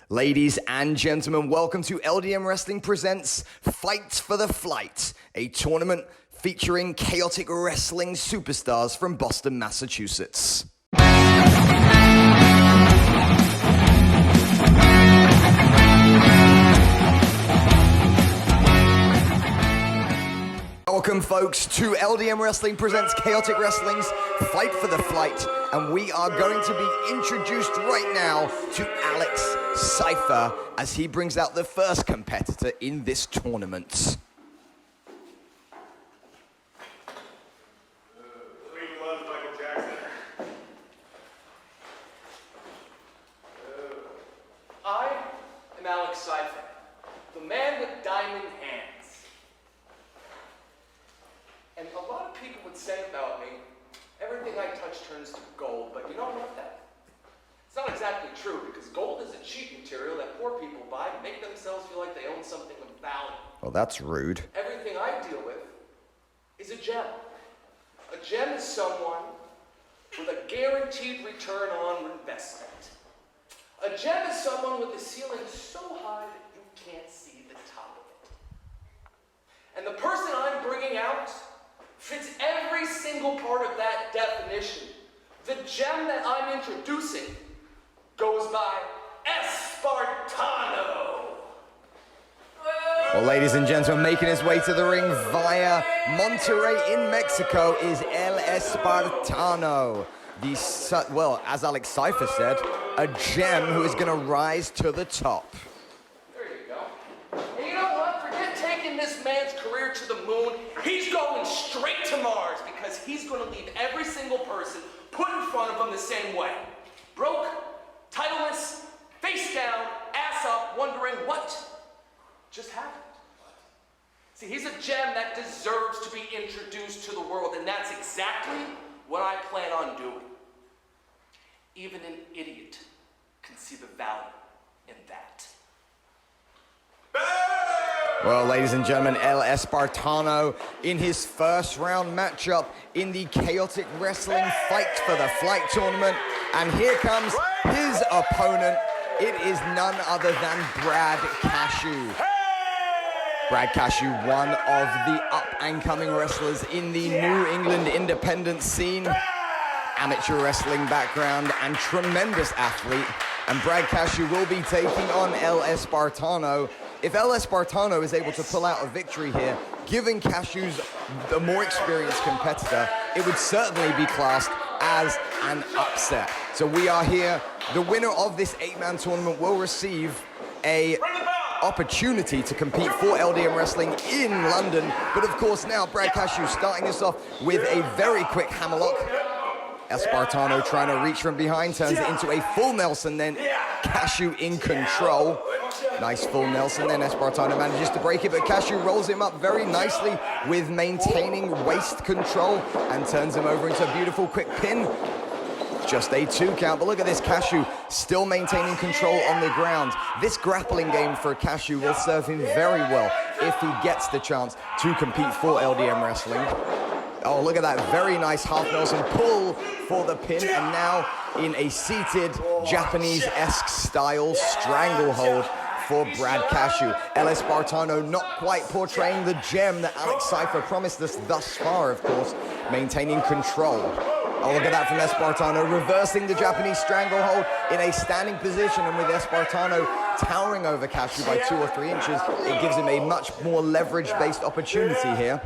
Ladies and gentlemen, welcome to LDN Wrestling Presents Fight for the Flight, a tournament featuring chaotic wrestling superstars from Boston, Massachusetts. Welcome, folks, to LDN Wrestling Presents Chaotic Wrestling's Fight for the Flight, and we are going to be introduced right now to Alex Cypher as he brings out the first competitor in this tournament. I am Alex Cypher, the man with diamond hands. And a lot of people would say about me, everything I touch turns to gold, but you know what? It's not exactly true, because gold is a cheap material that poor people buy to make themselves feel like they own something of value. Well, that's rude. Everything I deal with is a gem. A gem is someone with a guaranteed return on investment. A gem is someone with a ceiling so high that you can't see the top of it. And the person I'm bringing out fits every single part of that definition. The gem that I'm introducing goes by Espartano. Well, ladies and gentlemen, making his way to the ring via Monterrey in Mexico is El Espartano. Well, as Alex Cypher said, a gem who is going to rise to the top. There you go. And you know what? Forget taking this man's career to the moon. He's going straight to Mars because he's going to leave every single person put in front of him the same way. Broke, titleless, face down, ass up, wondering what just happened. See, he's a gem that deserves to be introduced to the world, and that's exactly what I plan on doing. Even an idiot can see the value in that. Well, ladies and gentlemen, El Espartano in his first round matchup in the Chaotic Wrestling Fight for the Flight tournament. And here comes his opponent. It is none other than Brad Cashew. Brad Cashew, one of the up-and-coming wrestlers in the New England independent scene. Amateur wrestling background and tremendous athlete. And Brad Cashew will be taking on El Espartano. If El Espartano is able to pull out a victory here, given Cashew's the more experienced competitor, it would certainly be classed as an upset. So we are here. The winner of this 8-man tournament will receive a opportunity to compete for LDN Wrestling in London. But of course now Brad Cashew starting this off with a very quick hammerlock. Espartano trying to reach from behind, turns it into a full Nelson, then Cashew in control. Nice full Nelson, then Espartano manages to break it, but Cashew rolls him up very nicely with maintaining waist control and turns him over into a beautiful quick pin. Just a 2 count, but look at this, Cashew still maintaining control on the ground. This grappling game for Cashew will serve him very well if he gets the chance to compete for LDN Wrestling. Oh, look at that very nice half Nelson pull for the pin, and now in a seated Japanese-esque style stranglehold for Brad Cashew. El Espartano not quite portraying the gem that Alex Cypher promised us thus far, of course, maintaining control. Oh, look at that from Espartano, reversing the Japanese stranglehold in a standing position, and with Espartano towering over Cashew by 2 or 3 inches, it gives him a much more leverage-based opportunity here.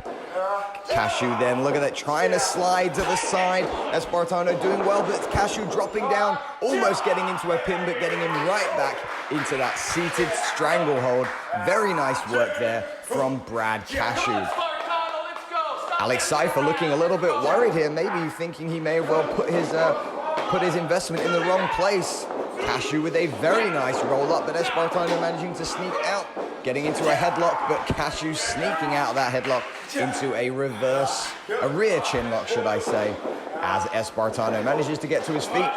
Cashew then, look at that, trying to slide to the side. Espartano doing well, but Cashew dropping down, almost getting into a pin, but getting him right back into that seated stranglehold. Very nice work there from Brad Cashew. Alex Cypher looking a little bit worried here, maybe thinking he may have well put his investment in the wrong place. Cashew with a very nice roll up, but Espartano managing to sneak out, getting into a headlock, but Cashew sneaking out of that headlock into a rear chin lock, should I say, as Espartano manages to get to his feet,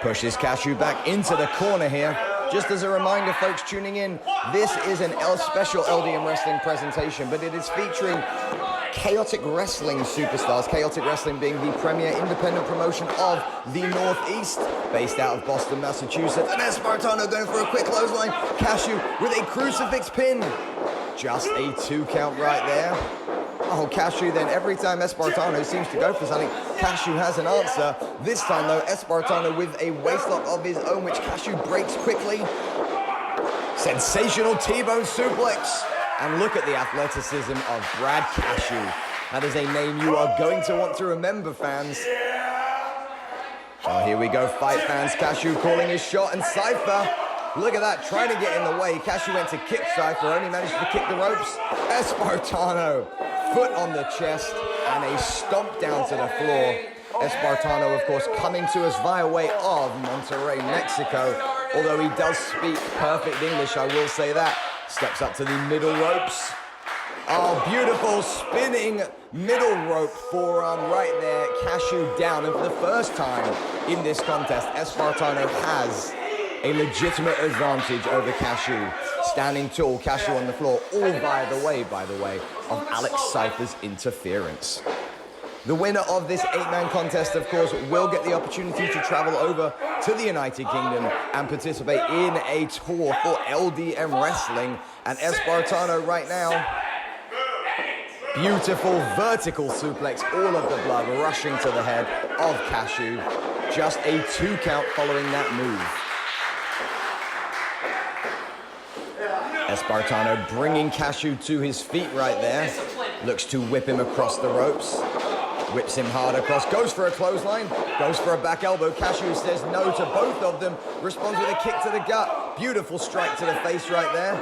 pushes Cashew back into the corner here. Just as a reminder, folks tuning in, this is an special LDN Wrestling presentation, but it is featuring Chaotic Wrestling superstars, Chaotic Wrestling being the premier independent promotion of the Northeast. based out of Boston, Massachusetts. And Espartano going for a quick clothesline. Cashew with a crucifix pin. Just a 2 count right there. Oh, Cashew then, every time Espartano seems to go for something, Cashew has an answer. This time though, Espartano with a waistlock of his own, which Cashew breaks quickly. Sensational T-bone suplex. And look at the athleticism of Brad Cashew. That is a name you are going to want to remember, fans. Oh, here we go, fight fans. Cashew calling his shot, and Cypher, look at that, trying to get in the way. Cashew went to kick Cypher, only managed to kick the ropes. Espartano, foot on the chest, and a stomp down to the floor. Espartano, of course, coming to us via way of Monterrey, Mexico. Although he does speak perfect English, I will say that. Steps up to the middle ropes. Oh, beautiful spinning middle rope forearm right there. Cashew down, and for the first time in this contest, Espartano has a legitimate advantage over Cashew. Standing tall, Cashew on the floor, all via the way, by the way, of Alex Cypher's interference. The winner of this 8-man contest, of course, will get the opportunity to travel over to the United Kingdom and participate in a tour for LDN Wrestling. And Espartano right now, beautiful vertical suplex, all of the blood rushing to the head of Cashew. Just a 2 count following that move. Espartano bringing Cashew to his feet right there. Looks to whip him across the ropes. Whips him hard across, goes for a clothesline, goes for a back elbow. Cashew says no to both of them, responds with a kick to the gut. Beautiful strike to the face right there.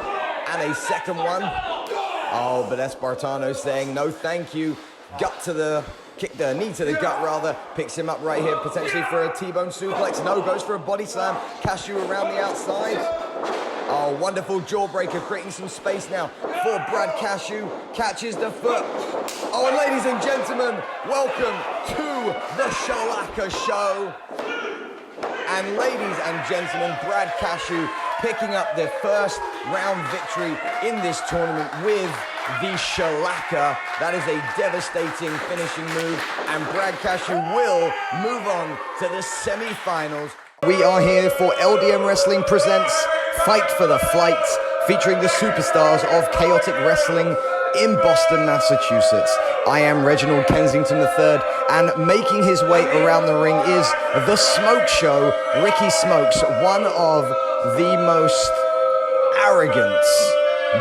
And a second one. Oh, but Espartano saying no thank you. Gut to the kick, the knee to the gut rather. Picks him up right here, potentially for a T-bone suplex. No, goes for a body slam. Cashew around the outside. Oh, wonderful jawbreaker, creating some space now for Brad Cashew. Catches the foot. Oh, and ladies and gentlemen, welcome to the Shalaka Show. And ladies and gentlemen, Brad Cashew picking up their first round victory in this tournament with the Shalaka. That is a devastating finishing move, and Brad Cashew will move on to the semi-finals. We are here for LDN Wrestling presents Fight for the Flight, featuring the superstars of chaotic wrestling in Boston, Massachusetts. I am Reginald Kensington III, and making his way around the ring is the Smoke Show, Ricky Smokes, one of the most arrogant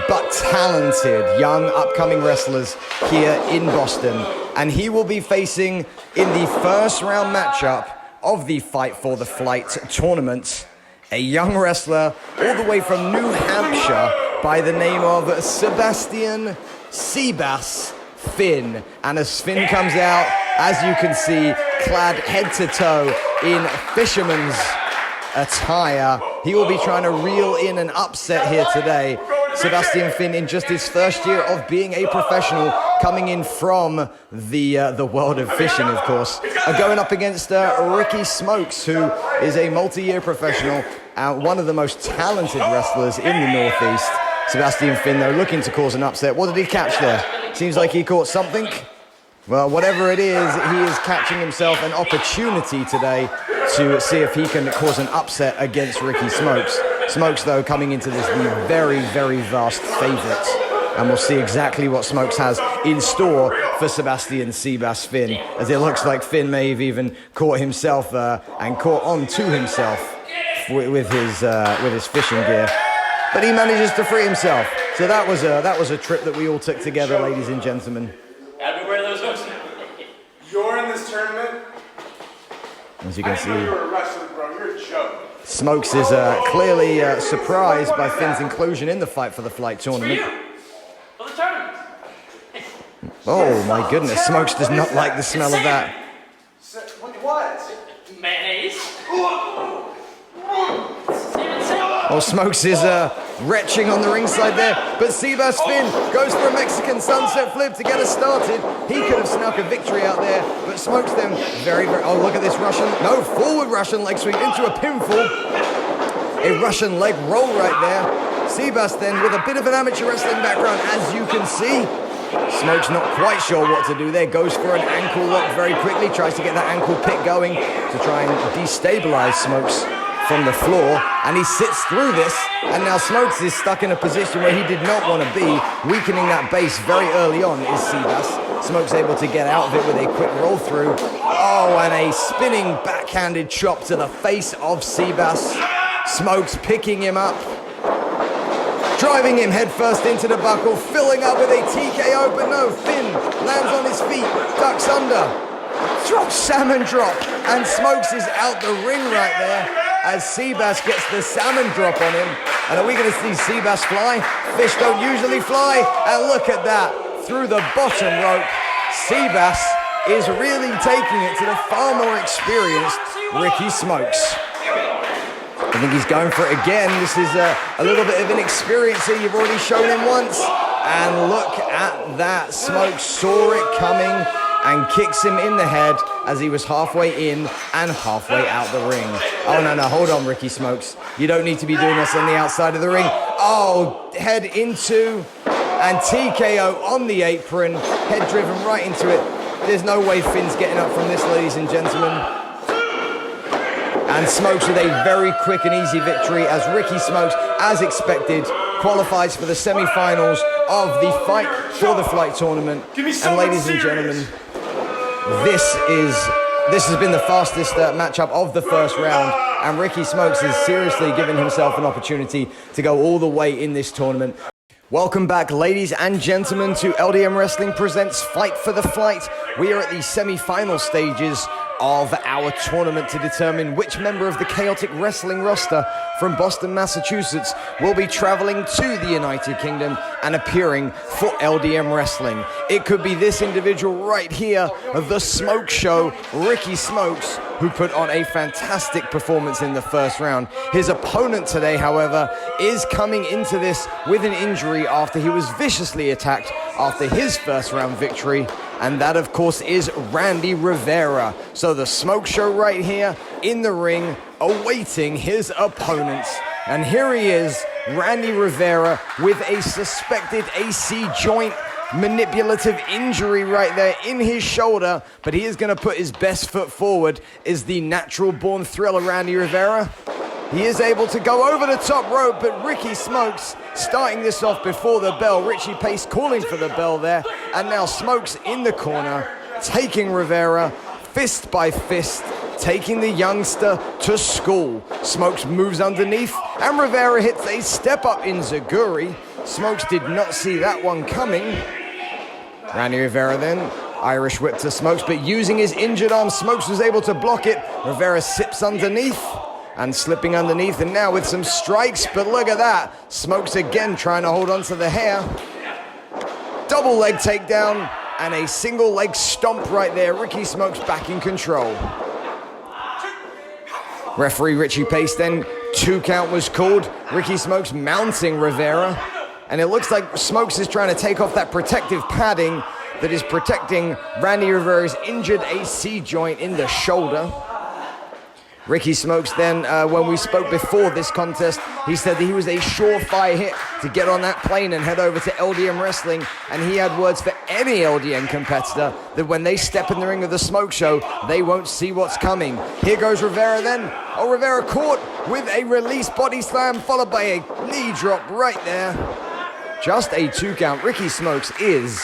but talented young upcoming wrestlers here in Boston. And he will be facing in the first round matchup of the Fight for the Flight tournament a young wrestler all the way from New Hampshire by the name of Sebastian Seabass Finn. And as Finn comes out, as you can see, clad head to toe in fisherman's attire, he will be trying to reel in an upset here today. Sebastian Finn, in just his first year of being a professional, coming in from the world of fishing, of course, going up against Ricky Smokes, who is a multi-year professional, one of the most talented wrestlers in the Northeast. Sebastian Finn, though, looking to cause an upset. What did he catch there? Seems like he caught something. Well, whatever it is, he is catching himself an opportunity today to see if he can cause an upset against Ricky Smokes. Smokes, though, coming into this the very, very vast favorite. And we'll see exactly what Smokes has in store for Sebastian Seabass Finn, as it looks like Finn may have even caught himself and caught on to himself with his fishing gear. But he manages to free himself. So that was a trip that we all took together, ladies and gentlemen. Everywhere those hooks. You're in this tournament. As you can see, You're a wrestler, bro. You're a joke. Smokes is clearly surprised by Finn's inclusion in the Fight for the Flight tournament. For the tournament. Oh my goodness, Smokes does not like the smell of that. What? Mayonnaise. Oh, Smokes is retching on the ringside there, but Seabass Finn goes for a Mexican sunset flip to get us started. He could have snuck a victory out there, but Smokes them very, oh, look at this forward Russian leg sweep into a pinfall. A Russian leg roll right there. Seabass then with a bit of an amateur wrestling background, as you can see. Smokes not quite sure what to do there. Goes for an ankle lock very quickly. Tries to get that ankle pick going to try and destabilize Smokes from the floor. And he sits through this. And now Smokes is stuck in a position where he did not want to be. Weakening that base very early on is Seabass. Smokes able to get out of it with a quick roll through. Oh, and a spinning backhanded chop to the face of Seabass. Smokes picking him up. Driving him headfirst into the buckle, filling up with a TKO, but no, Finn lands on his feet, ducks under, drops salmon drop, and Smokes is out the ring right there as Seabass gets the salmon drop on him. And are we going to see Seabass fly? Fish don't usually fly, and look at that, through the bottom rope, Seabass is really taking it to the far more experienced Ricky Smokes. I think he's going for it again. This is a little bit of an experience here. You've already shown him once. And look at that. Smokes saw it coming and kicks him in the head as he was halfway in and halfway out the ring. Oh, no, hold on, Ricky Smokes. You don't need to be doing this on the outside of the ring. Oh, head into and TKO on the apron. Head driven right into it. There's no way Finn's getting up from this, ladies and gentlemen. And Smokes with a very quick and easy victory as Ricky Smokes, as expected, qualifies for the semi-finals of the Fight for the Flight tournament. And ladies and gentlemen, this has been the fastest matchup of the first round, and Ricky Smokes is seriously giving himself an opportunity to go all the way in this tournament. Welcome back, ladies and gentlemen, to LDN Wrestling Presents Fight for the Flight. We are at the semi-final stages of our tournament to determine which member of the Chaotic Wrestling roster from Boston, Massachusetts will be traveling to the United Kingdom and appearing for LDN Wrestling. It could be this individual right here, the Smoke Show, Ricky Smokes, who put on a fantastic performance in the first round. His opponent today, however, is coming into this with an injury after he was viciously attacked after his first round victory. And that, of course, is Randy Rivera. So the Smoke Show right here in the ring, awaiting his opponents. And here he is, Randy Rivera, with a suspected AC joint manipulative injury right there in his shoulder. But he is going to put his best foot forward. Is the natural-born thriller Randy Rivera. He is able to go over the top rope, but Ricky Smokes starting this off before the bell. Richie Pace calling for the bell there. And now Smokes in the corner, taking Rivera fist by fist, taking the youngster to school. Smokes moves underneath, and Rivera hits a step-up enziguri. Smokes did not see that one coming. Randy Rivera then, Irish whip to Smokes, but using his injured arm, Smokes was able to block it. Rivera sips underneath. And slipping underneath, and now with some strikes, but look at that. Smokes again trying to hold on to the hair. Double leg takedown, and a single leg stomp right there. Ricky Smokes back in control. Referee Richie Pace then, 2 count was called. Ricky Smokes mounting Rivera. And it looks like Smokes is trying to take off that protective padding that is protecting Randy Rivera's injured AC joint in the shoulder. Ricky Smokes then, when we spoke before this contest, he said that he was a surefire hit to get on that plane and head over to LDN Wrestling, and he had words for any LDN competitor that when they step in the ring of the Smoke Show, they won't see what's coming. Here goes Rivera then. Oh, Rivera caught with a release body slam, followed by a knee drop right there. Just a 2 count. Ricky Smokes is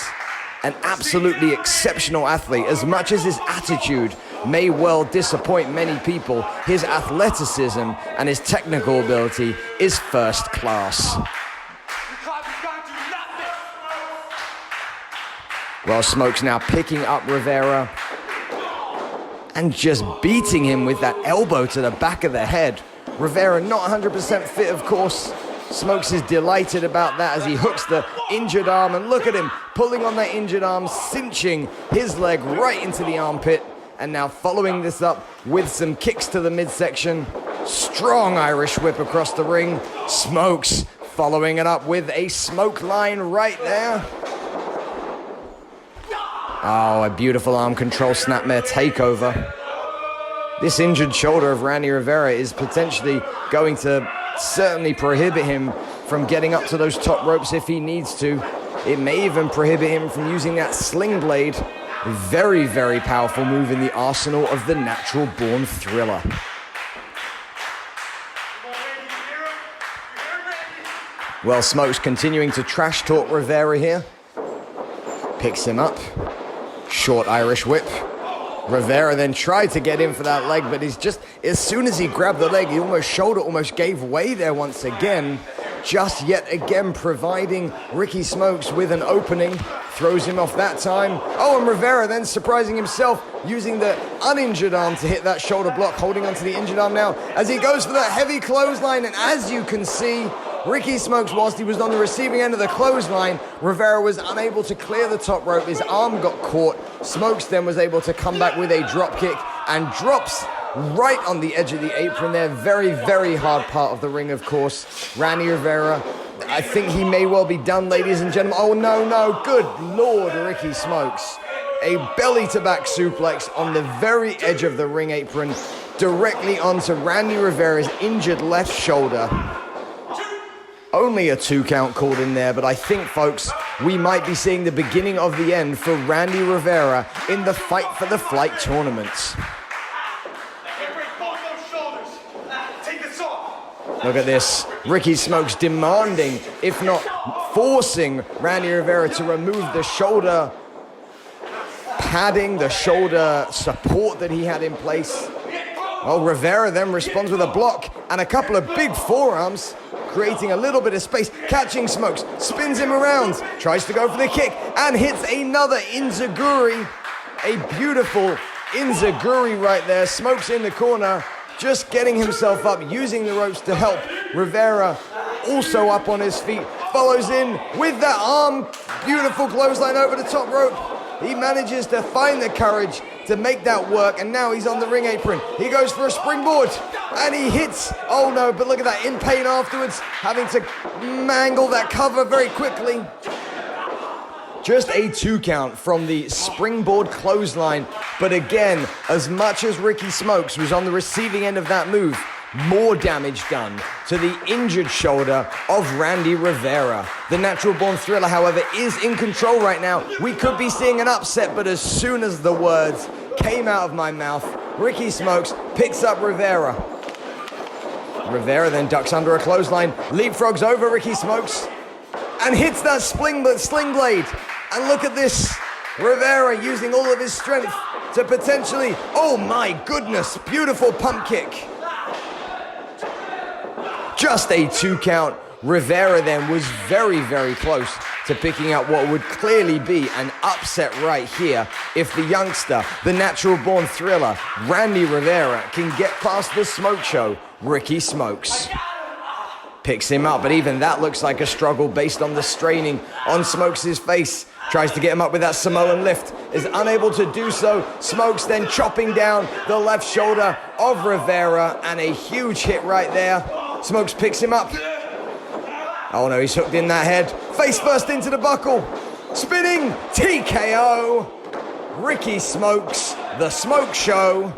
an absolutely exceptional athlete. As much as his attitude may well disappoint many people, his athleticism and his technical ability is first class. Well, Smokes now picking up Rivera and just beating him with that elbow to the back of the head. Rivera not 100% fit, of course. Smokes is delighted about that as he hooks the injured arm, and look at him pulling on that injured arm, cinching his leg right into the armpit. And now following this up with some kicks to the midsection. Strong Irish whip across the ring. Smokes following it up with a smoke line right there. Oh, a beautiful arm control snapmare takeover. This injured shoulder of Randy Rivera is potentially going to certainly prohibit him from getting up to those top ropes if he needs to. It may even prohibit him from using that sling blade. Very, very powerful move in the arsenal of the Natural Born Thriller. Well, Smokes continuing to trash talk Rivera here. Picks him up. Short Irish whip. Rivera then tried to get in for that leg, but he's just, as soon as he grabbed the leg, shoulder almost gave way there once again. Just yet again providing Ricky Smokes with an opening. Throws him off that time. Oh, and Rivera then surprising himself, using the uninjured arm to hit that shoulder block, holding onto the injured arm now as he goes for that heavy clothesline. And as you can see, Ricky Smokes, whilst he was on the receiving end of the clothesline, Rivera was unable to clear the top rope. His arm got caught. Smokes then was able to come back with a drop kick and drops right on the edge of the apron there. Very, very hard part of the ring, of course. Randy Rivera, I think he may well be done, ladies and gentlemen. Oh, no, good Lord, Ricky Smokes. A belly-to-back suplex on the very edge of the ring apron, directly onto Randy Rivera's injured left shoulder. Only a 2 count called in there, but I think, folks, we might be seeing the beginning of the end for Randy Rivera in the Fight for the Flight tournament. Look at this. Ricky Smokes demanding, if not forcing, Randy Rivera to remove the shoulder padding, the shoulder support that he had in place. Well, Rivera then responds with a block and a couple of big forearms, creating a little bit of space, catching Smokes, spins him around, tries to go for the kick, and hits another Inzaguri. A beautiful Inzaguri right there. Smokes in the corner, just getting himself up, using the ropes to help. Rivera also up on his feet, follows in with that arm. Beautiful clothesline over the top rope. He manages to find the courage to make that work, and now he's on the ring apron. He goes for a springboard, and he hits. Oh no, but look at that, in pain afterwards, having to mangle that cover very quickly. Just a 2 count from the springboard clothesline. But again, as much as Ricky Smokes was on the receiving end of that move, more damage done to the injured shoulder of Randy Rivera. The Natural Born Thriller, however, is in control right now. We could be seeing an upset, but as soon as the words came out of my mouth, Ricky Smokes picks up Rivera. Rivera then ducks under a clothesline, leapfrogs over Ricky Smokes, and hits that sling blade. And look at this, Rivera using all of his strength to potentially, oh my goodness, beautiful pump kick. Just a 2 count. Rivera then was very, very close to picking out what would clearly be an upset right here if the youngster, the Natural Born Thriller, Randy Rivera, can get past the smoke show. Ricky Smokes picks him up, but even that looks like a struggle based on the straining on Smokes' face. Tries to get him up with that Samoan lift, is unable to do so. Smokes then chopping down the left shoulder of Rivera, and a huge hit right there. Smokes picks him up. Oh no, he's hooked in that head. Face first into the buckle. Spinning TKO. Ricky Smokes, the Smoke Show,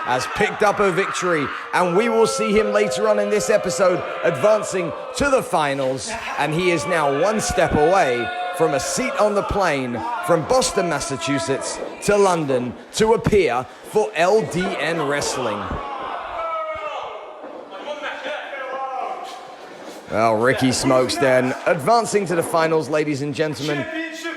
has picked up a victory, and we will see him later on in this episode advancing to the finals, and he is now 1 step away from a seat on the plane from Boston, Massachusetts to London to appear for LDN Wrestling. Well, Ricky Smokes then advancing to the finals, ladies and gentlemen.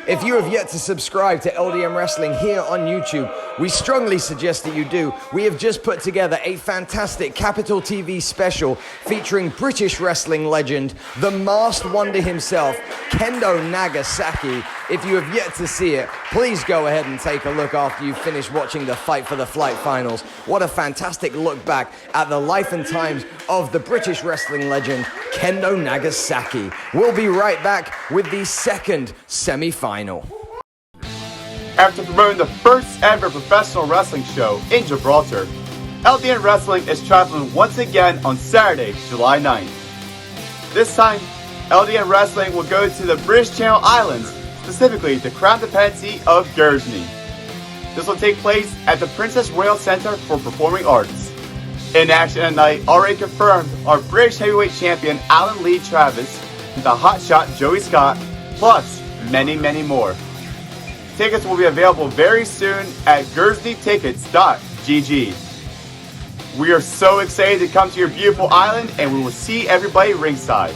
If you have yet to subscribe to LDN Wrestling here on YouTube, we strongly suggest that you do. We have just put together a fantastic Capital TV special featuring British wrestling legend, the masked wonder himself, Kendo Nagasaki. If you have yet to see it, please go ahead and take a look after you finish watching the Fight for the Flight finals. What a fantastic look back at the life and times of the British wrestling legend, Kendo Nagasaki. We'll be right back with the second semi-final. After promoting the first ever professional wrestling show in Gibraltar, LDN Wrestling is traveling once again on Saturday, July 9th. This time, LDN Wrestling will go to the British Channel Islands, specifically the Crown Dependency of Guernsey. This will take place at the Princess Royal Centre for Performing Arts. In action at night, already confirmed, are British Heavyweight Champion Alan Lee Travis, the hotshot Joey Scott, plus many, many more. Tickets will be available very soon at guernseytickets.gg. We are so excited to come to your beautiful island, and we will see everybody ringside.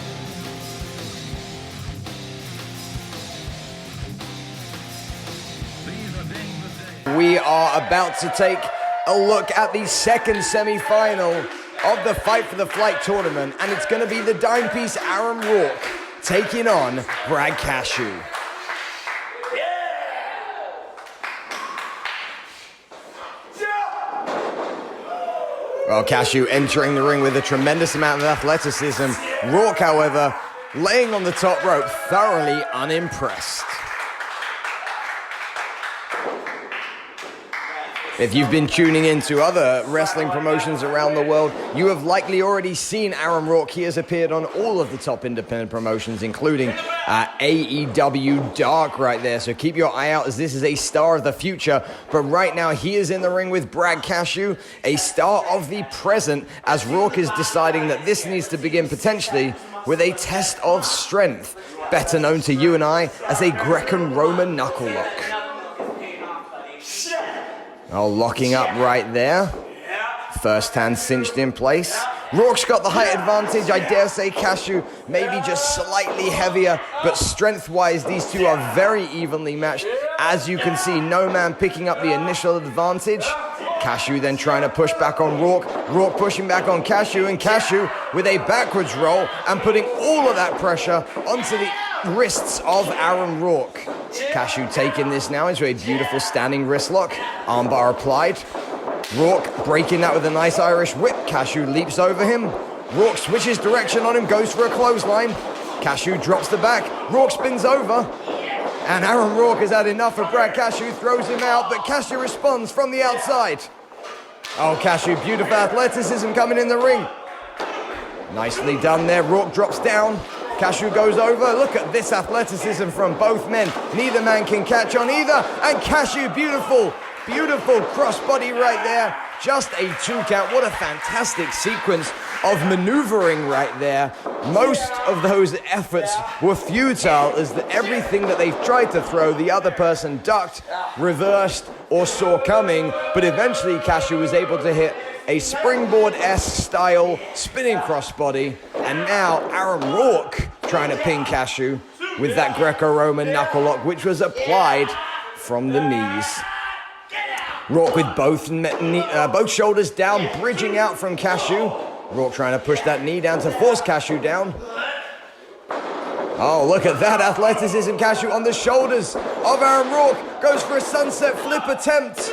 We are about to take a look at the second semi-final of the Fight for the Flight tournament, and it's going to be the dime piece Aaron Rourke taking on Brad Cashew. Well, Cashew entering the ring with a tremendous amount of athleticism. Rourke, however, laying on the top rope, thoroughly unimpressed. If you've been tuning into other wrestling promotions around the world, you have likely already seen Aaron Rourke. He has appeared on all of the top independent promotions, including AEW Dark right there. So keep your eye out, as this is a star of the future. But right now, he is in the ring with Brad Cashew, a star of the present, as Rourke is deciding that this needs to begin potentially with a test of strength, better known to you and I as a Greco-Roman knuckle lock. Oh, locking up right there. First hand cinched in place. Rourke's got the height advantage. I dare say Cashew maybe just slightly heavier, but strength-wise, these two are very evenly matched. As you can see, no man picking up the initial advantage. Cashew then trying to push back on Rourke. Rourke pushing back on Cashew, and Cashew with a backwards roll and putting all of that pressure onto the wrists of Aaron Rourke. Cashew taking this now into a beautiful standing wrist lock. Armbar applied. Rourke breaking that with a nice Irish whip. Cashew leaps over him. Rourke switches direction on him, goes for a clothesline. Cashew drops the back. Rourke spins over. And Aaron Rourke has had enough of Brad Cashew, throws him out, but Cashew responds from the outside. Oh, Cashew, beautiful athleticism coming in the ring. Nicely done there. Rourke drops down. Cashew goes over. Look at this athleticism from both men. Neither man can catch on either. And Cashew, beautiful, beautiful crossbody right there. Just a 2 count. What a fantastic sequence of maneuvering right there. Most of those efforts were futile, as everything that they've tried to throw, the other person ducked, reversed, or saw coming. But eventually Cashew was able to hit a springboard-esque style spinning crossbody. And now Aaron Rourke trying to pin Cashew with that Greco-Roman knuckle lock, which was applied from the knees. Rourke with both shoulders down, bridging out from Cashew. Rourke trying to push that knee down to force Cashew down. Oh, look at that athleticism. Cashew on the shoulders of Aaron Rourke. Goes for a sunset flip attempt.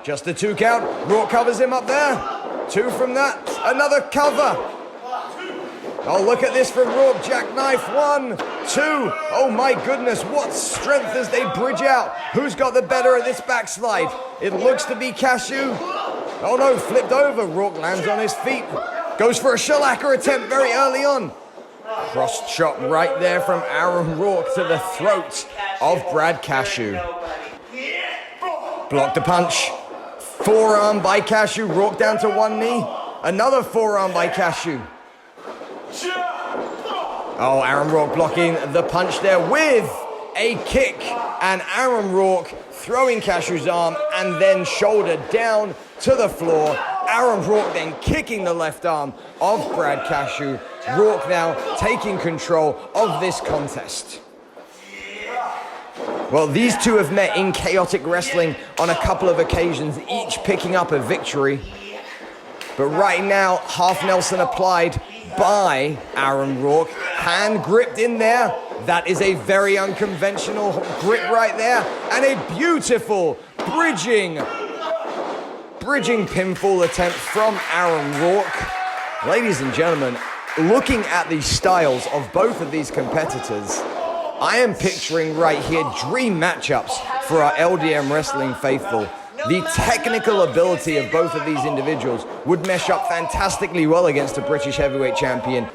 Just a 2 count. Rourke covers him up there. 2 from that. Another cover. Oh, look at this from Rourke. Jackknife. 1, 2. Oh my goodness, what strength as they bridge out. Who's got the better of this backslide? It looks to be Cashew. Oh no, flipped over. Rourke lands on his feet. Goes for a shellacker attempt very early on. Cross chop right there from Aaron Rourke to the throat of Brad Cashew. Blocked the punch. Forearm by Cashew. Rourke down to 1 knee. Another forearm by Cashew. Oh, Aaron Rourke blocking the punch there with a kick. And Aaron Rourke throwing Cashew's arm and then shoulder down to the floor. Aaron Rourke then kicking the left arm of Brad Cashew. Rourke now taking control of this contest. Well, these two have met in chaotic wrestling on a couple of occasions, each picking up a victory. But right now, half Nelson applied by Aaron Rourke. Hand gripped in there. That is a very unconventional grip right there. And a beautiful bridging pinfall attempt from Aaron Rourke. Ladies and gentlemen, looking at the styles of both of these competitors, I am picturing right here dream matchups for our LDN wrestling faithful. The technical ability of both of these individuals would mesh up fantastically well against a British heavyweight champion.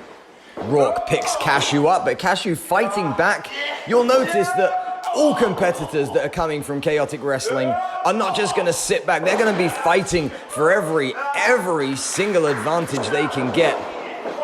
Rourke picks Cashew up, but Cashew fighting back. You'll notice that all competitors that are coming from chaotic wrestling are not just going to sit back. They're going to be fighting for every single advantage they can get.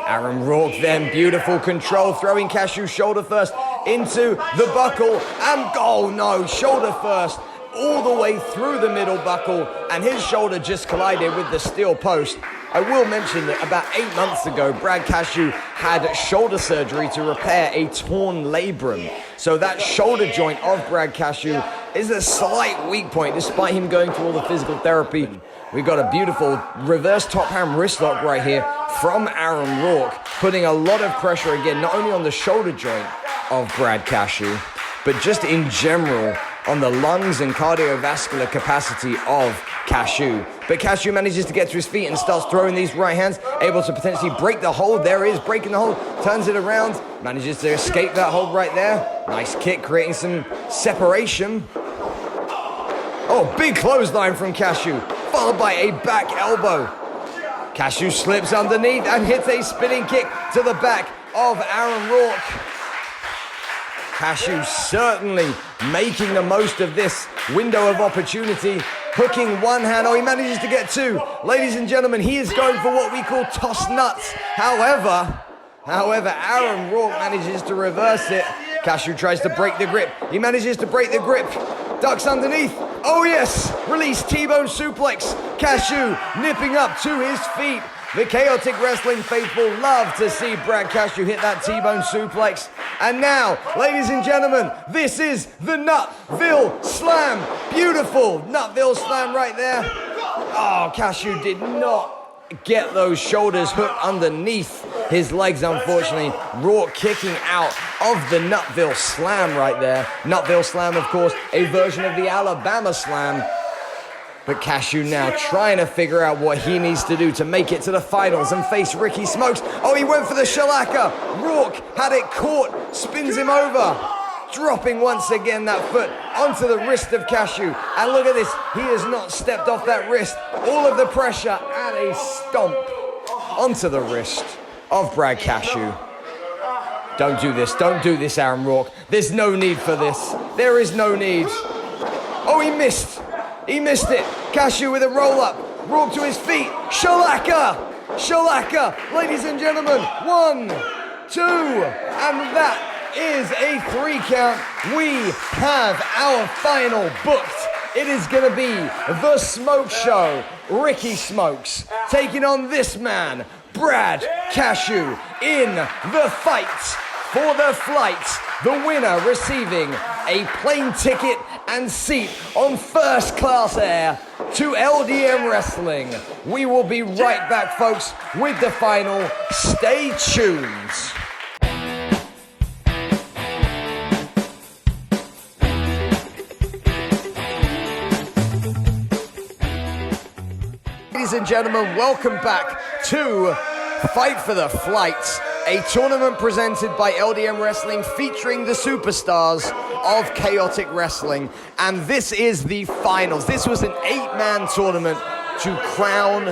Aaron Rourke then, beautiful control, throwing Cashew's shoulder first, into the buckle, and oh no, shoulder first, all the way through the middle buckle, and his shoulder just collided with the steel post. I will mention that about 8 months ago, Brad Cashew had shoulder surgery to repair a torn labrum. So that shoulder joint of Brad Cashew is a slight weak point, despite him going through all the physical therapy. We've got a beautiful reverse top hand wrist lock right here from Aaron Rourke, putting a lot of pressure again, not only on the shoulder joint of Brad Cashew, but just in general on the lungs and cardiovascular capacity of Cashew. But Cashew manages to get to his feet and starts throwing these right hands, able to potentially break the hold. There he is, breaking the hold, turns it around, manages to escape that hold right there. Nice kick, creating some separation. Oh, big clothesline from Cashew, followed by a back elbow. Cashew slips underneath and hits a spinning kick to the back of Aaron Rourke. Cashew certainly making the most of this window of opportunity, hooking one hand. Oh, he manages to get two. Ladies and gentlemen, he is going for what we call toss nuts. However, Aaron Rourke manages to reverse it. Cashew tries to break the grip. He manages to break the grip. Ducks underneath. Oh yes, release T-bone suplex. Cashew nipping up to his feet. The Chaotic Wrestling faithful love to see Brad Cashew hit that T-bone suplex. And now, ladies and gentlemen, this is the Nutville Slam. Beautiful Nutville Slam right there. Oh, Cashew did not get those shoulders hooked underneath his legs, unfortunately. Rourke kicking out of the Nutville Slam right there. Nutville Slam, of course, a version of the Alabama Slam. But Cashew now trying to figure out what he needs to do to make it to the finals and face Ricky Smokes. Oh, he went for the shellacka. Rourke had it caught, spins him over, dropping once again that foot onto the wrist of Cashew. And look at this, he has not stepped off that wrist. All of the pressure and a stomp onto the wrist of Brad Cashew. Don't do this, Aaron Rourke. There's no need for this. There is no need. Oh, he missed. He missed it. Cashew with a roll-up. Rourke to his feet. Shellacka! Shellacka! Ladies and gentlemen, 1, 2, and that is a 3 count. We have our final booked. It is going to be the Smoke Show. Ricky Smokes taking on this man, Brad Cashew, in the fight for the flight. The winner receiving a plane ticket and seat on first class air to LDN Wrestling. We will be right back, folks, with the final. Stay tuned. Ladies and gentlemen, welcome back to Fight for the Flight, a tournament presented by LDN Wrestling featuring the superstars of Chaotic Wrestling. And this is the finals. This was an 8-man tournament to crown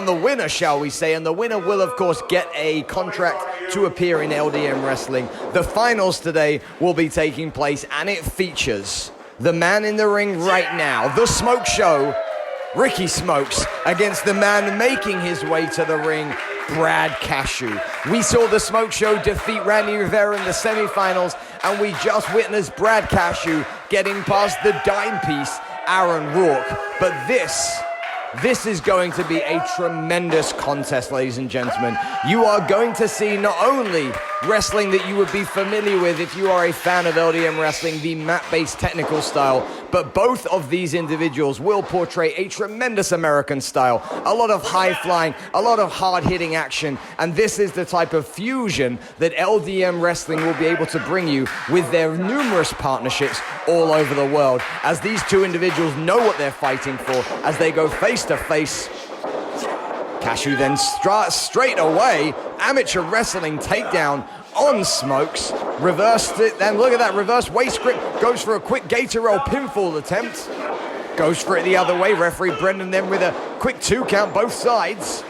the winner, shall we say. And the winner will, of course, get a contract to appear in LDN Wrestling. The finals today will be taking place, and it features the man in the ring right now, the Smoke Show, Ricky Smokes, against the man making his way to the ring, Brad Cashew. We saw the Smoke Show defeat Randy Rivera in the semifinals, and we just witnessed Brad Cashew getting past the dime piece, Aaron Rourke. But this is going to be a tremendous contest, ladies and gentlemen. You are going to see not only wrestling that you would be familiar with if you are a fan of LDN Wrestling, the mat-based technical style, but both of these individuals will portray a tremendous American style, a lot of high-flying, a lot of hard-hitting action, and this is the type of fusion that LDN Wrestling will be able to bring you with their numerous partnerships all over the world, as these two individuals know what they're fighting for as they go face-to-face. Cashew then straight away, amateur wrestling takedown on Smokes, reversed it, then look at that reverse waist grip, goes for a quick gator roll pinfall attempt, goes for it the other way, referee Brendan then with a quick 2 count both sides.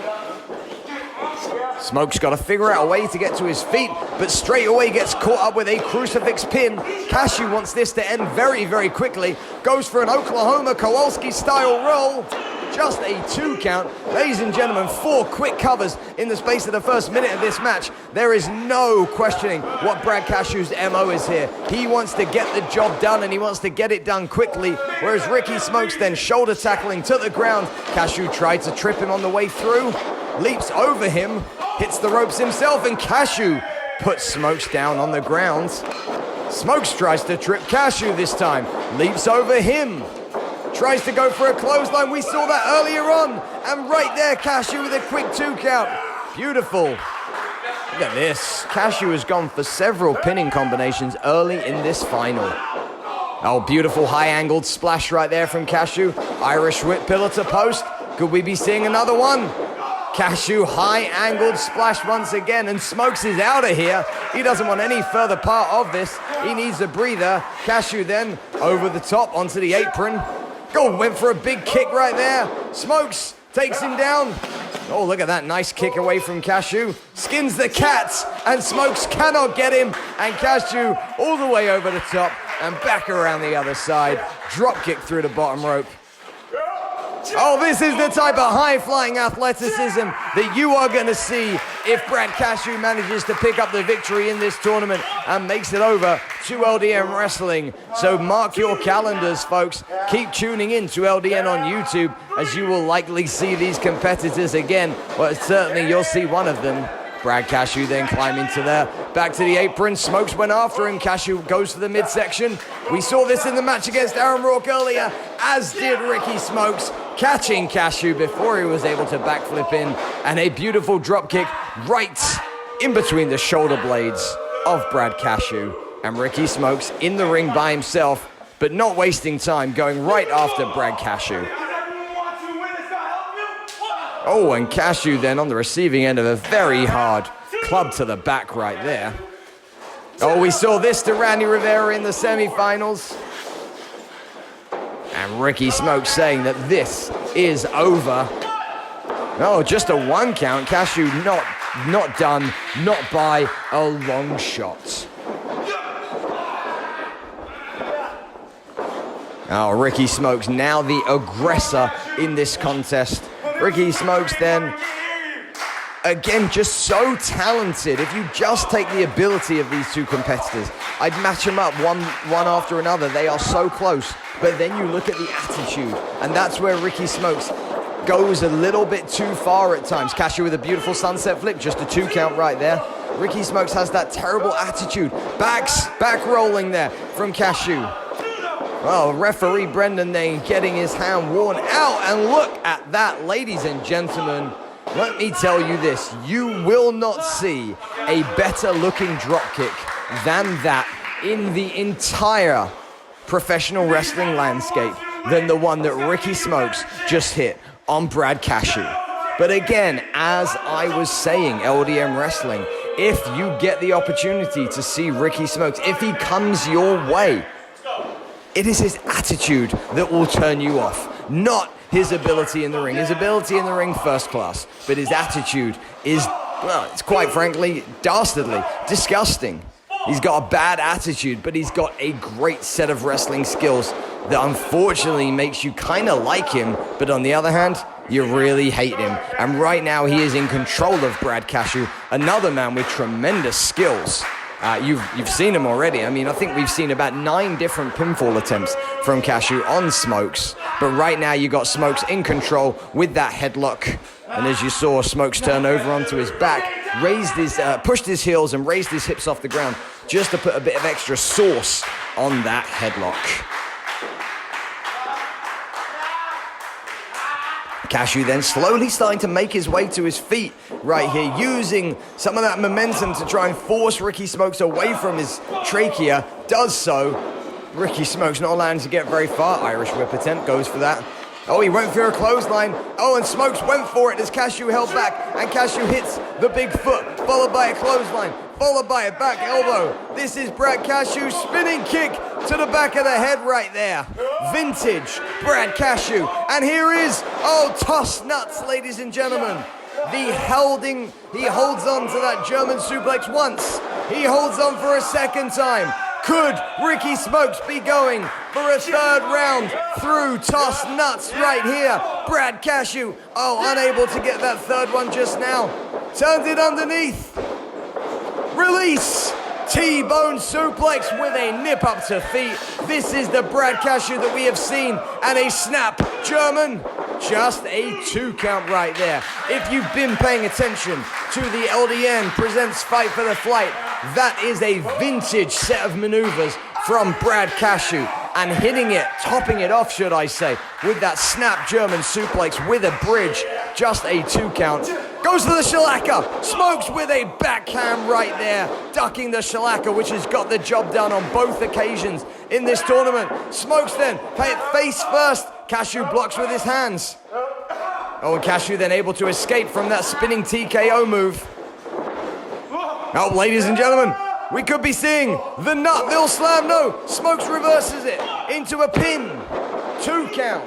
Smokes got to figure out a way to get to his feet, but straight away gets caught up with a crucifix pin. Cashew wants this to end very, very quickly, goes for an Oklahoma Kowalski style roll. just a 2 count. Ladies and gentlemen, 4 quick covers in the space of the first minute of this match. There is no questioning what Brad Cashew's MO is here. He wants to get the job done, and he wants to get it done quickly, whereas Ricky Smokes then shoulder tackling to the ground. Cashew tried to trip him on the way through, leaps over him, hits the ropes himself, and Cashew puts Smokes down on the ground. Smokes tries to trip Cashew this time, leaps over him, tries to go for a clothesline. We saw that earlier on, and right there, Cashew with a quick 2 count. Beautiful. Look at this. Cashew has gone for several pinning combinations early in this final. Oh, beautiful high-angled splash right there from Cashew. Irish whip pillar to post. Could we be seeing another one? Cashew high-angled splash once again, and Smokes is out of here. He doesn't want any further part of this. He needs a breather. Cashew then over the top onto the apron. Oh, went for a big kick right there. Smokes takes him down. Oh, look at that nice kick away from Cashew. Skins the cat, and Smokes cannot get him. And Cashew all the way over the top and back around the other side. Drop kick through the bottom rope. Oh, this is the type of high-flying athleticism that you are going to see if Brad Cashew manages to pick up the victory in this tournament and makes it over to LDN Wrestling. So mark your calendars, folks. Keep tuning in to LDN on YouTube, as you will likely see these competitors again. Well, certainly you'll see one of them. Brad Cashew then climbing to there, back to the apron. Smokes went after him. Cashew goes for the midsection. We saw this in the match against Aaron Rourke earlier, as did Ricky Smokes, catching Cashew before he was able to backflip in, and a beautiful drop kick right in between the shoulder blades of Brad Cashew. And Ricky Smokes in the ring by himself, but not wasting time, going right after Brad Cashew. Oh, and Cashew then on the receiving end of a very hard club to the back right there. Oh, we saw this to Randy Rivera in the semifinals. And Ricky Smokes saying that this is over. Oh, just a 1 count. Cashew not done, not by a long shot. Oh, Ricky Smokes now the aggressor in this contest. Ricky Smokes then, again, just so talented. If you just take the ability of these two competitors, I'd match them up one after another. They are so close. But then you look at the attitude, and that's where Ricky Smokes goes a little bit too far at times. Cashew with a beautiful sunset flip, just a 2 count right there. Ricky Smokes has that terrible attitude. Back rolling there from Cashew. Well, referee Brendan then getting his hand worn out, and look at that, ladies and gentlemen. Let me tell you this, you will not see a better looking dropkick than that in the entire professional wrestling landscape than the one that Ricky Smokes just hit on Brad Cashew. But again, as I was saying, LDN Wrestling, if you get the opportunity to see Ricky Smokes, if he comes your way, it is his attitude that will turn you off, not his ability in the ring. His ability in the ring, first class, but his attitude is, well, it's quite frankly dastardly, disgusting. He's got a bad attitude, but he's got a great set of wrestling skills that unfortunately makes you kind of like him, but on the other hand, you really hate him. And right now he is in control of Brad Cashew, another man with tremendous skills. You've seen him already. I mean, I think we've seen about 9 different pinfall attempts from Cashew on Smokes. But right now you got Smokes in control with that headlock. And as you saw, Smokes turn over onto his back, pushed his heels and raised his hips off the ground just to put a bit of extra sauce on that headlock. Cashew then slowly starting to make his way to his feet right here, using some of that momentum to try and force Ricky Smokes away from his trachea. Does so. Ricky Smokes not allowing to get very far. Irish whip attempt, goes for that. Oh, he went for a clothesline. Oh, and Smokes went for it as Cashew held back, and Cashew hits the big foot, followed by a clothesline, followed by a back elbow. This is Brad Cashew, spinning kick to the back of the head right there. Vintage Brad Cashew. And here is, oh, toss nuts, ladies and gentlemen. He holds on to that German suplex once. He holds on for a second time. Could Ricky Smokes be going for a third round through toss nuts right here? Brad Cashew, unable to get that third one just now. Turns it underneath. Release. T-bone suplex with a nip up to feet. This is the Brad Cashew that we have seen. And a snap German. Just a 2 count right there. If you've been paying attention to the LDN Presents Fight for the Flight, that is a vintage set of maneuvers from Brad Cashew. And hitting it, topping it off, should I say, with that snap German suplex with a bridge. Just a 2 count. Goes for the shellacka. Smokes with a backhand right there. Ducking the shellacka, which has got the job done on both occasions in this tournament. Smokes then, face first. Cashew blocks with his hands. And Cashew then able to escape from that spinning TKO move. Ladies and gentlemen, we could be seeing the Nutville Slam. No, Smokes reverses it into a pin. 2 count.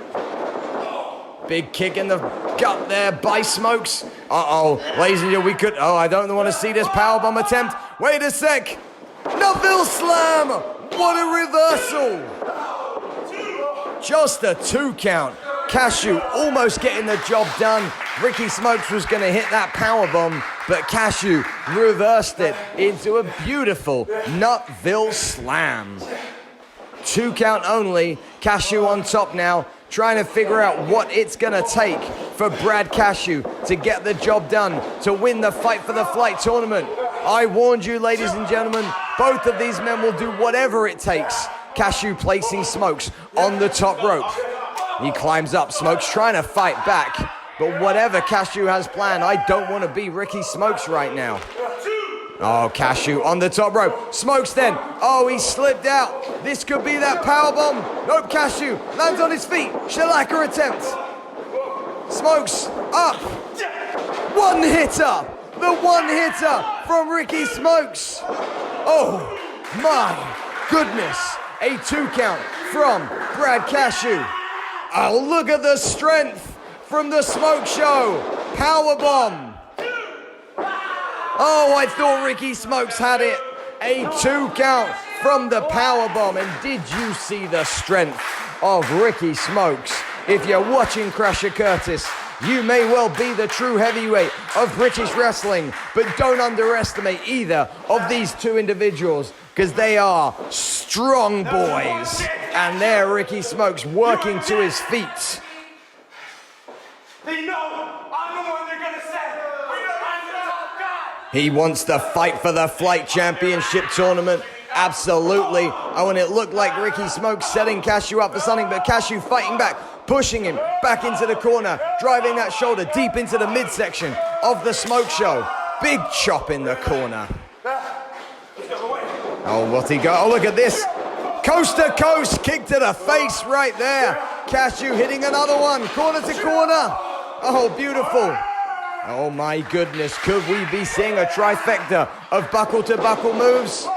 Big kick in the gut there by Smokes. Ladies and gentlemen, we could, I don't want to see this powerbomb attempt. Wait a sec. Nutville Slam. What a reversal. Just a 2 count. Cashew almost getting the job done. Ricky Smokes was going to hit that powerbomb, but Cashew reversed it into a beautiful Nutville Slam. 2 count only. Cashew on top now, trying to figure out what it's going to take for Brad Cashew to get the job done, to win the Fight for the Flight tournament. I warned you, ladies and gentlemen, both of these men will do whatever it takes. Cashew placing Smokes on the top rope. He climbs up, Smokes trying to fight back, but whatever Cashew has planned, I don't want to be Ricky Smokes right now. Cashew on the top rope. Smokes then. He slipped out. This could be that powerbomb. Nope, Cashew lands on his feet. Shellacka attempt. Smokes up. One hitter. The one hitter from Ricky Smokes. Oh my goodness. A 2 count from Brad Cashew. Look at the strength from the Smoke Show. Powerbomb. I thought Ricky Smokes had it. A 2 count from the powerbomb. And did you see the strength of Ricky Smokes? If you're watching Crusher Curtis, you may well be the true heavyweight of British wrestling, but don't underestimate either of these two individuals, because they are strong boys. And there Ricky Smokes working to his feet. They know I'm the one they're gonna send. I'm the top guy. He wants to fight for the Flight Championship tournament. Absolutely. And it looked like Ricky Smokes setting Cashew up for something, but Cashew fighting back, pushing him back into the corner, driving that shoulder deep into the midsection of the Smoke Show. Big chop in the corner. What's he got? Look at this. Coast to coast, kick to the face right there. Cashew hitting another one, corner to corner. Beautiful. Oh my goodness, could we be seeing a trifecta of buckle to buckle moves?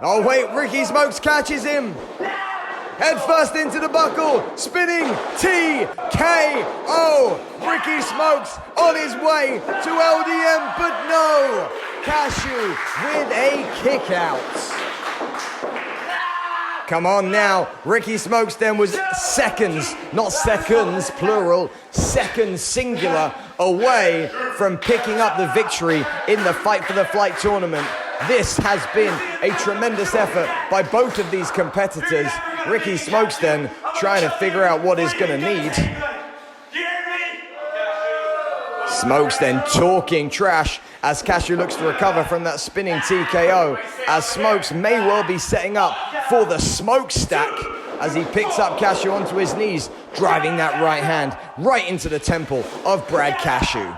Wait, Ricky Smokes catches him. Head first into the buckle, spinning TKO. Ricky Smokes on his way to LDN, but no. Cashew with a kick out. Come on now, Ricky Smokes then was seconds, not seconds, plural, seconds singular away from picking up the victory in the Fight for the Flight tournament. This has been a tremendous effort by both of these competitors. Ricky Smokes then trying to figure out what he's going to need. Smokes then talking trash as Cashew looks to recover from that spinning TKO, as Smokes may well be setting up for the smoke stack as he picks up Cashew onto his knees, driving that right hand right into the temple of Brad Cashew.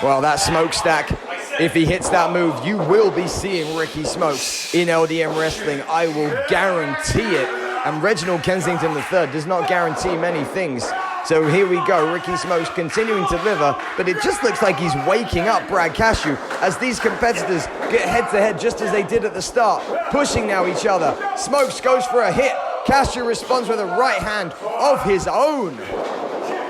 Well, that smoke stack, if he hits that move, you will be seeing Ricky Smokes in LDN Wrestling. I will guarantee it. And Reginald Kensington III does not guarantee many things. So here we go, Ricky Smokes continuing to deliver, but it just looks like he's waking up Brad Cashew as these competitors get head-to-head just as they did at the start, pushing now each other. Smokes goes for a hit. Cashew responds with a right hand of his own.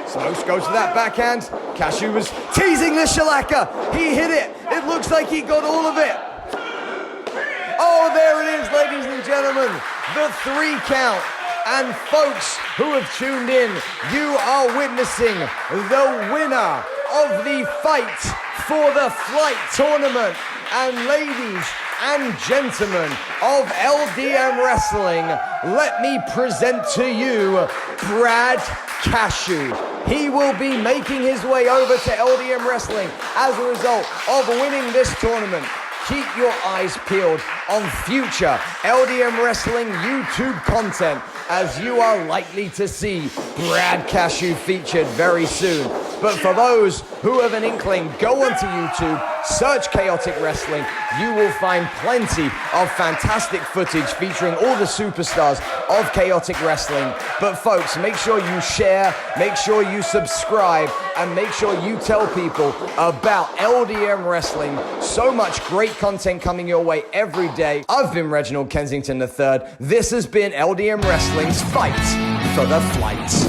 Smokes goes for that backhand. Cashew was teasing the shellacka. He hit it. It looks like he got all of it. Oh, there it is, ladies and gentlemen. The 3 count. And folks who have tuned in, you are witnessing the winner of the Fight for the Flight tournament. And ladies and gentlemen of LDN Wrestling, let me present to you Brad Cashew. He will be making his way over to LDN Wrestling as a result of winning this tournament. Keep your eyes peeled on future LDN Wrestling YouTube content, as you are likely to see Brad Cashew featured very soon. But for those who have an inkling, go onto YouTube, search Chaotic Wrestling. You will find plenty of fantastic footage featuring all the superstars of Chaotic Wrestling. But folks, make sure you share, make sure you subscribe, and make sure you tell people about LDN Wrestling. So much great content coming your way every day. I've been Reginald Kensington III. This has been LDN Wrestling's Fight for the Flight.